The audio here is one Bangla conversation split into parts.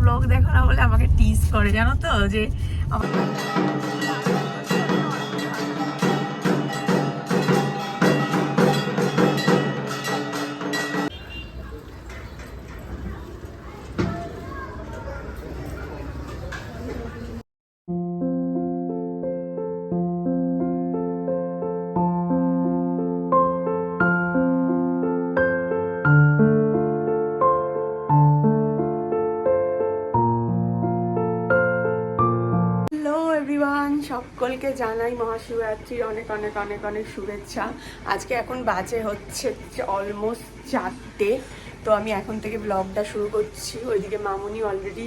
ব্লগ দেখো না বলে আমাকে টিজ করে, জানো তো, যে সকলকে জানাই মহাশিবরাত্রির অনেক অনেক অনেক অনেক শুভেচ্ছা। আজকে এখন বাজে হচ্ছে অলমোস্ট 4টে। তো আমি এখন থেকে ব্লগটা শুরু করছি। ওইদিকে মামুনি অলরেডি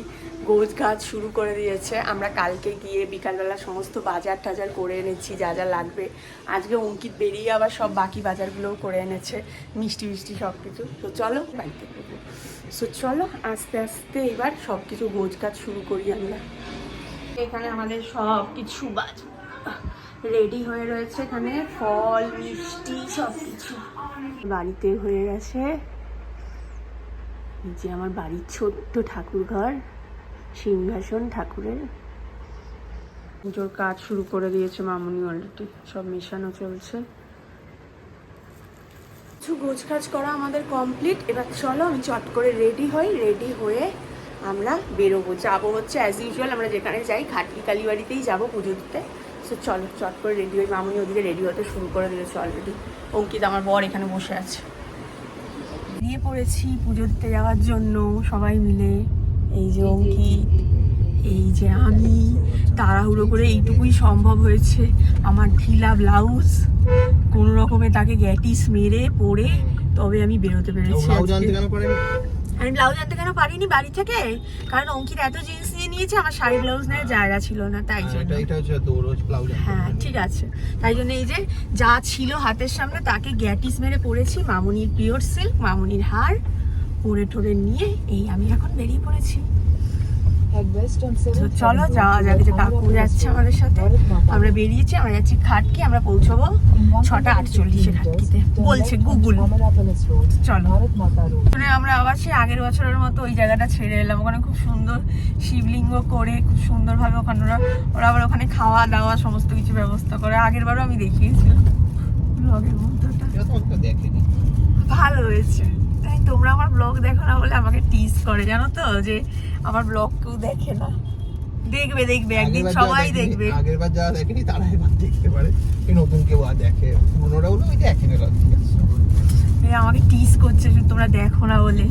গোছ গাছ শুরু করে দিয়েছে। আমরা কালকে গিয়ে বিকালবেলা সমস্ত বাজার টাজার করে এনেছি, যা যা লাগবে। আজকে অঙ্কিত বেরিয়ে আবার সব বাকি বাজারগুলোও করে এনেছে, মিষ্টি মিষ্টি সব কিছু। তো চলো বাড়িতে করবো। সো চলো আস্তে আস্তে এবার সব কিছু গোছ গাছ শুরু করি আমরা। এখানে আমাদের সব কিছু রেডি হয়ে রয়েছে, এখানে ফল মিষ্টি সব কিছু বাড়িতে হয়ে গেছে। এই যে আমার বাড়ির ছোট্ট ঠাকুর ঘর, সিংহাসন ঠাকুরের। পুজোর কাজ শুরু করে দিয়েছে মামুনি, অলরেডি সব মেশানো চলছে। কিছু গোছ কাজ করা আমাদের কমপ্লিট। এবার চলো আমি চট করে রেডি হই, রেডি হয়ে আমরা বেরোবো। যাবো হচ্ছে অ্যাজ ইউজুয়াল আমরা যেখানে যাই, খাটলি কালীবাড়িতেই যাবো পুজো দিতে। সো চলো চট করে রেডি হই। মামুনি ওদিকে রেডি হতে শুরু করে দিয়েছে অলরেডি। অঙ্কিত আমার বর এখানে বসে আছে। বেরিয়ে পড়েছি পুজো দিতে যাওয়ার জন্য সবাই মিলে। এই যে অঙ্কিত, এই যে আমি। তাড়াহুড়ো করে এইটুকুই সম্ভব হয়েছে, আমার ঢিলা ব্লাউজ কোনো রকমে তাকে গ্যাটিস মেরে পরে তবে আমি বেরোতে পেরেছি। আমি ব্লাউজ আনতে কেন পারিনি বাড়ি থেকে, কারণ অঙ্কিত এত জিন্স নিয়ে নিয়েছে, আমার শাড়ি ব্লাউজ নেওয়ার জায়গা ছিল না, তাই জন্য। হ্যাঁ ঠিক আছে, তাই জন্য এই যে যা ছিল হাতের সামনে তাকে গ্যাটিস মেরে পরেছি। মামুনির পিওর সিল্ক, মামুনির হার পরে ঠোরে নিয়ে এই আমি এখন বেরিয়ে পড়েছি। চলো যাওয়া যাবে। যে কাকু যাচ্ছে আমাদের সাথে, আমরা বেরিয়েছি, আমরা যাচ্ছি খাটকি। আমরা পৌঁছবো 6:48 খাটকিতে বলছে গুগল। চলো আমরা আবার সেই আগের বছরের মতো ওই জায়গাটা ছেড়ে এলাম। ওখানে খুব সুন্দর শিবলিঙ্গ করে খুব সুন্দরভাবে ওখানে ওরা আবার ওখানে খাওয়া দাওয়া সমস্ত কিছু ব্যবস্থা করে। আগের বারও আমি দেখিয়েছিলাম ব্লগের মধ্যটা, ভালো হয়েছে। তাই তোমরা আমার ব্লগ দেখো না বলে আমাকে টিজ করে, জানো তো, যে আমার ব্লগ কেউ দেখে না। দেখবে দেখবে একদিন সবাই দেখবে। আগেরবার যারা দেখেনি তারা এবার দেখতে পারে, এই নতুন কেউ দেখে, অন্যরা হলো ওই দেখে না। আমাকে টিজ করছে তোমরা দেখো না বলে।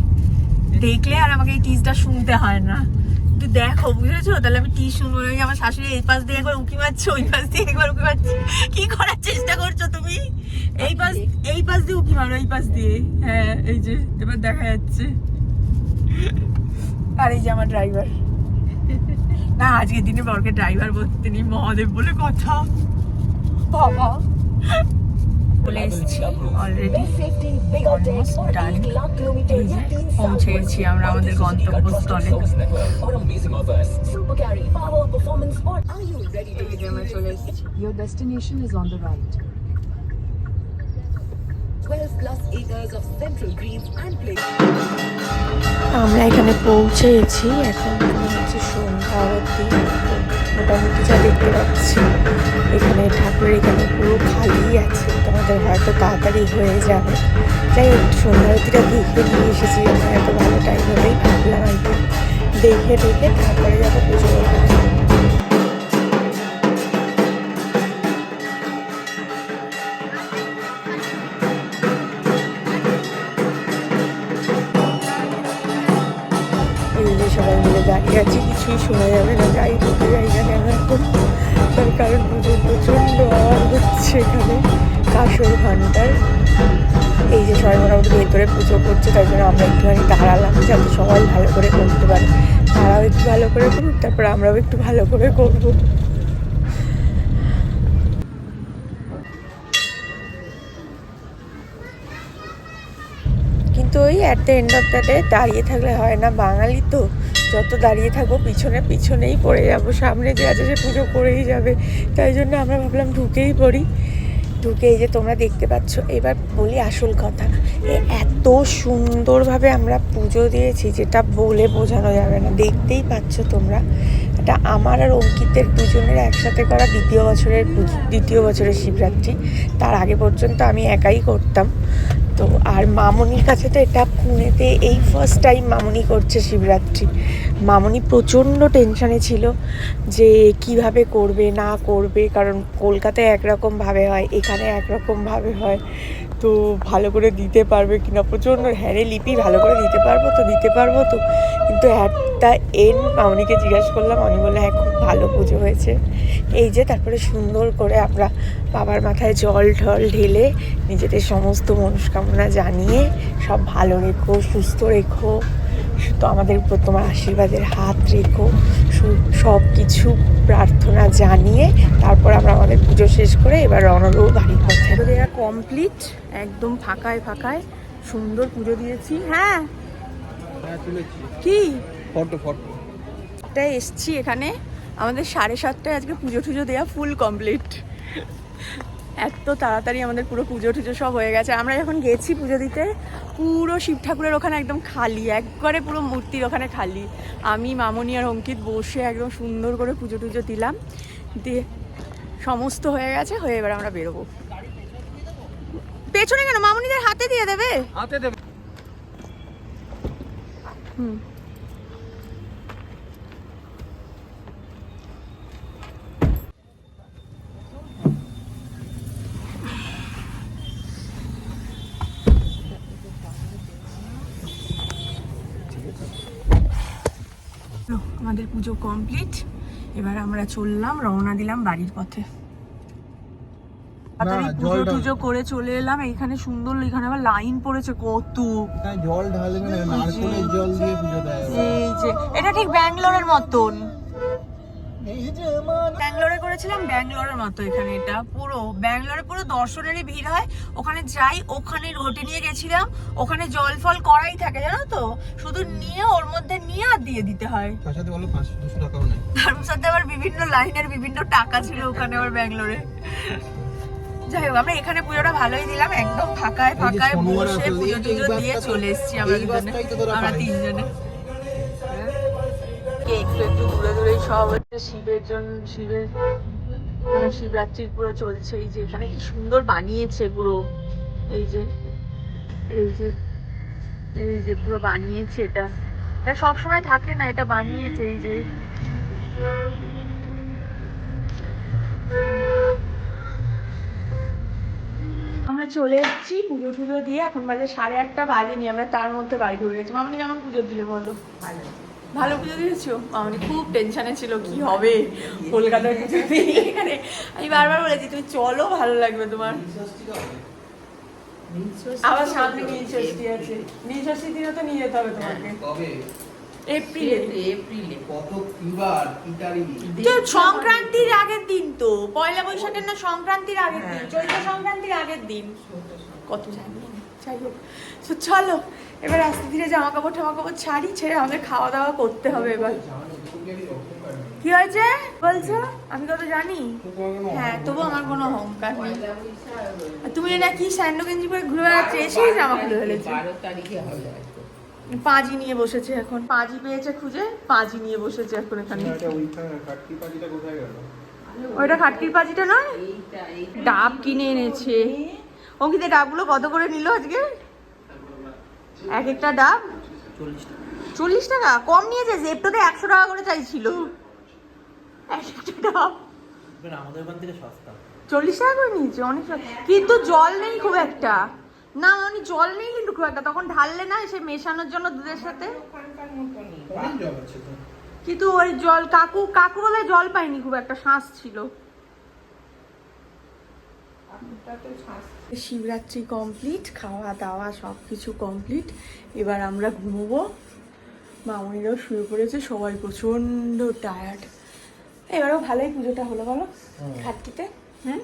দেখলে আর আমাকে এই টিজটা শুনতে হয় না, একটু দেখো, বুঝেছো? তাহলে আমি টিজ শুনবো। আমার শাশুড়ি এই পাশ দিয়ে একবার উঁকি মারছে, ওই পাশ দিয়ে একবার উঁকি মারছে। কি করার চেষ্টা করছো তুমি? এই পাশ দিয়ে উঁকি মারো, এই পাশ দিয়ে। হ্যাঁ এই যে এবার দেখা যাচ্ছে। আর এই যে আমার ড্রাইভার। না আজকের দিনে বরকে ড্রাইভার বলতে নেই, মহাদেব বলে কথা। বাবা বলে এসেছি অলরেডি, পৌঁছে গেছি আমরা আমাদের গন্তব্যস্থলে। চলে এসেছি। Your destination is on the right. 12+ acres of central greens and play. আমরা এখানে পৌঁছে গেছি। এখন হচ্ছে সন্ধ্যা আরতি। মোটামুটি যা দেখতে পাচ্ছি এখানে ঠাকুরের এখানে পুরো খালি আছে, তোমাদের হয়তো তাড়াতাড়ি হয়ে যাবে। যাই হোক সন্ধ্যা আরতিটা দেখে দিয়ে এসেছি, এত ভালো টাইম হলেই ভাবলাম আইতে দেখে তারপরে যাবো পুজো করতে। সবাই মিলে দাঁড়িয়ে আছি, কিছুই শোনা যাবে না, গাড়ি ঢুকে যাই না কেন এখন, তার কারণ প্রচণ্ড আওয়াজ হচ্ছে এখানে কাঁসর ঘন্টার। এই যে সবাই মোটামুটি ভেতরে পুজো করছে, তাই জন্য আমরা একটুখানি দাঁড়ালাম যাতে সবাই ভালো করে করতে পারে। তারাও একটু ভালো করে করুক, তারপর আমরাও একটু ভালো করে করবো। কিন্তু ওই at the end of the day দাঁড়িয়ে থাকলে হয় না, বাঙালি তো, যত দাঁড়িয়ে থাকবো পিছনেই পড়ে যাবো। সামনে যে আছে সে পুজো করেই যাবে, তাই জন্য আমরা ভাবলাম ঢুকেই পড়ি। ঢুকে এই যে তোমরা দেখতে পাচ্ছ। এবার বলি আসল কথা, এত সুন্দরভাবে আমরা পুজো দিয়েছি যেটা বলে বোঝানো যাবে না। দেখতেই পাচ্ছ তোমরা, এটা আমার আর অঙ্কিতের দুজনের একসাথে করা দ্বিতীয় বছরের শিবরাত্রি। তার আগে পর্যন্ত আমি একাই করতাম। তো আর মামনির কাছে তো এটা পুনেতে এই ফার্স্ট টাইম মামনি করছে শিবরাত্রি। মামনি প্রচণ্ড টেনশানে ছিল যে কিভাবে করবে না করবে, কারণ কলকাতায় একরকমভাবে হয়, এখানে একরকমভাবে হয়, তো ভালো করে দিতে পারবে কিনা। প্রচণ্ড হ্যারে লিপি ভালো করে দিতে পারবো তো। কিন্তু একটা মামনিকে জিজ্ঞাসা করলাম, মামনি বললো হ্যাঁ খুব ভালো পুজো হয়েছে। এই যে তারপরে সুন্দর করে আমরা বাবার মাথায় জল ঢল ঢেলে নিজেদের সমস্ত মনস্কামনা জানিয়ে সব ভালো রেখো, সুস্থ রেখো, তো আমাদের উপর তোমার আশীর্বাদের হাত রেখো, সব কিছু প্রার্থনা জানিয়ে তারপর আমরা আমাদের পুজো শেষ করে এবার রওনা দেবো বাড়ির পথে। দেওয়া কমপ্লিট, একদম ফাঁকায় সুন্দর পুজো দিয়েছি। হ্যাঁ কি ফটো এসছি এখানে, আমাদের 7:30 আজকে পুজো টুজো দেওয়া ফুল কমপ্লিট। এত তাড়াতাড়ি আমাদের পুরো পুজো টুজো সব হয়ে গেছে। আমরা যখন গেছি পুজো দিতে, পুরো শিব ঠাকুরের ওখানে একদম খালি, একবারে পুরো মূর্তির ওখানে খালি। আমি, মামনি আর অঙ্কিত বসে একদম সুন্দর করে পুজো টুজো দিলাম, দিয়ে সমস্ত হয়ে গেছে। এবার আমরা বেরোবো। পেছনে কেন, মামনিদের হাতে দিয়ে দেবে। আমাদের পুজো কমপ্লিট, এবার আমরা চললাম, রওনা দিলাম বাড়ির পথে। পুজো টুজো করে চলে এলাম। এইখানে সুন্দর, এখানে আবার লাইন পড়েছে কত। জল ঢালবে না, নারকেলের জল দিয়ে পুজো দেয়। এই যে এটা ঠিক ব্যাঙ্গালোরের মতন, ব্যাঙ্গালোরে করেছিলাম, ব্যাঙ্গালোরের মতো এখানে। এটা পুরো ব্যাঙ্গালোরে পুরো দর্শনেরই ভিড় হয়। ওখানে যাই, ওখানে রোটে নিয়ে গেছিলাম, ওখানে জল ফল করাই থাকে জানো তো, শুধু নিয়ে ওর মধ্যে নিয়ে আর দিয়ে দিতে হয়। তার সাথে বলো 500-200 টাকাও নেই। তার সাথে আবার বিভিন্ন লাইনের বিভিন্ন টাকা ছিল ওখানে আবার ব্যাঙ্গালোরে। যাই হোক, আমরা এখানে পুজোটা ভালোই দিলাম, একদম ফাঁকায় বসে পুজো টুজো দিয়ে চলে এসেছি আমরা তিনজনে। একটু দূরেই সব হচ্ছে শিবের শিবরাত্রির পুরো চলছে। এই যে এখানে কি সুন্দর বানিয়েছে পুরো, এই যে পুরো বানিয়েছে। এটা সবসময় থাকে না, এটা বানিয়েছে। এই যে আমরা চলে এসেছি পুজো টুজো দিয়ে, এখন বাজে 8:30 বাজেনি, আমরা তার মধ্যে বাড়ি ঢুকে গেছি। মামনি কেমন পুজো দিলে বলো? ভালো পুজো দিয়েছো? মামনি খুব টেনশনে ছিল কি হবে কলকাতায় পুজো দিয়ে। এখানে আমি বারবার বলেছি তুমি চলো, ভালো লাগবে তোমার। আবার সামনে নীলষষ্ঠী আছে, নীলষষ্ঠীর দিনও তো নিয়ে যেতে হবে তোমাকে। এপ্রিলে কত কি বার, কি তারিখ? তো সংক্রান্তির আগের দিন, তো পয়লা বৈশাখের না সংক্রান্তির আগের দিন, চৈত্র সংক্রান্তির আগের দিন। কত জানি, যাই হোক। তো চলো এবার আস্তে ধীরে জামা কাপড় ছেড়ে আমাদের খাওয়া দাওয়া করতে হবে। এবার কি হয়েছে বলছো? আমি কত জানি। হ্যাঁ, তবু আমার কোনো অহংকার নেই। তুমি এটা কি স্যান্ডো গেঞ্জি পরে ঘুরে বেড়াচ্ছে, এসেই জামা খুলে ফেলেছে। 12 তারিখে হবে। পাঁজি নিয়ে বসেছে এখন, পাঁজি পেয়েছে খুঁজে, পাঁজি নিয়ে বসেছে এখন এখানে। ওইটা খাটকির পাঁজিটা নয়, ডাব কিনে এনেছে। অঙ্কিতের ডাবগুলো কত করে নিল আজকে? এক একটা ডাব 40 টাকা। কম নিয়েছে, জেপটোতে 100 টাকা করে চাইছিল একটা ডাব। আমাদের ওখান থেকে সস্তা, 40 টাকা করে নিয়েছে, অনেক। কিন্তু জল নেই খুব একটা, না মানে জল নেই কিন্তু খুব একটা, তখন ঢাললে না এসে মেশানোর জন্য দুধের সাথে। কিন্তু ওই জল কাকু বলে জল পাইনি খুব একটা, শ্বাস ছিল। শিবরাত্রি কমপ্লিট, খাওয়া দাওয়া সব কিছু কমপ্লিট। এবার আমরা ঘুমোবো। মামনিরাও শুয়ে পড়েছে, সবাই প্রচন্ড টায়ার্ড। এবারও ভালোই পুজোটা হলো বলো খাটকিতে? হ্যাঁ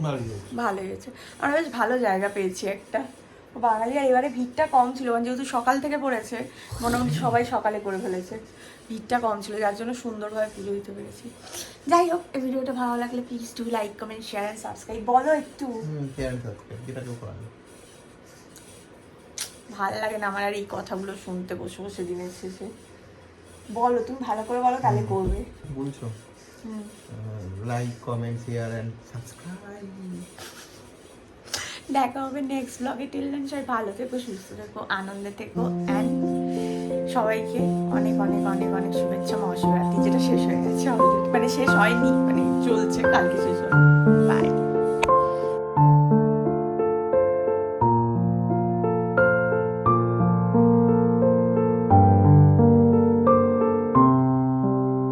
ভালো হয়েছে। আমরা বেশ ভালো জায়গা পেয়েছি একটা, বাঙালি আর এবারে ভিড়টা কম ছিল, কারণ যেহেতু সকাল থেকে পড়েছে মোটামুটি সবাই সকালে করে ফেলেছে, ভিড়টা কম ছিল যার জন্য সুন্দরভাবে পুজো দিতে পেরেছি। যাই হোক, এই ভিডিওটা ভালো লাগলে please do like, comment, share and subscribe. বলো একটু। ভালো লাগে না আমার আর এই কথাগুলো শুনতে বসে বসে দিনের শেষে। বলো, তুমি ভালো করে বলো, তাহলে করবে। বলছো like, comment, share and subscribe. দেখা হবে নেক্সট ব্লগে। টিল দেন সবাই ভালো থেকো, সুস্থ থেকো, আনন্দে থেকো, অ্যান্ড সবাইকে অনেক অনেক অনেক অনেক শুভেচ্ছা মহাশিবরাত্রি, যেটা শেষ হয়ে গেছে অলরেডি, মানে শেষ হয়নি, মানে চলছে, কালকে শেষ হবে। বাই।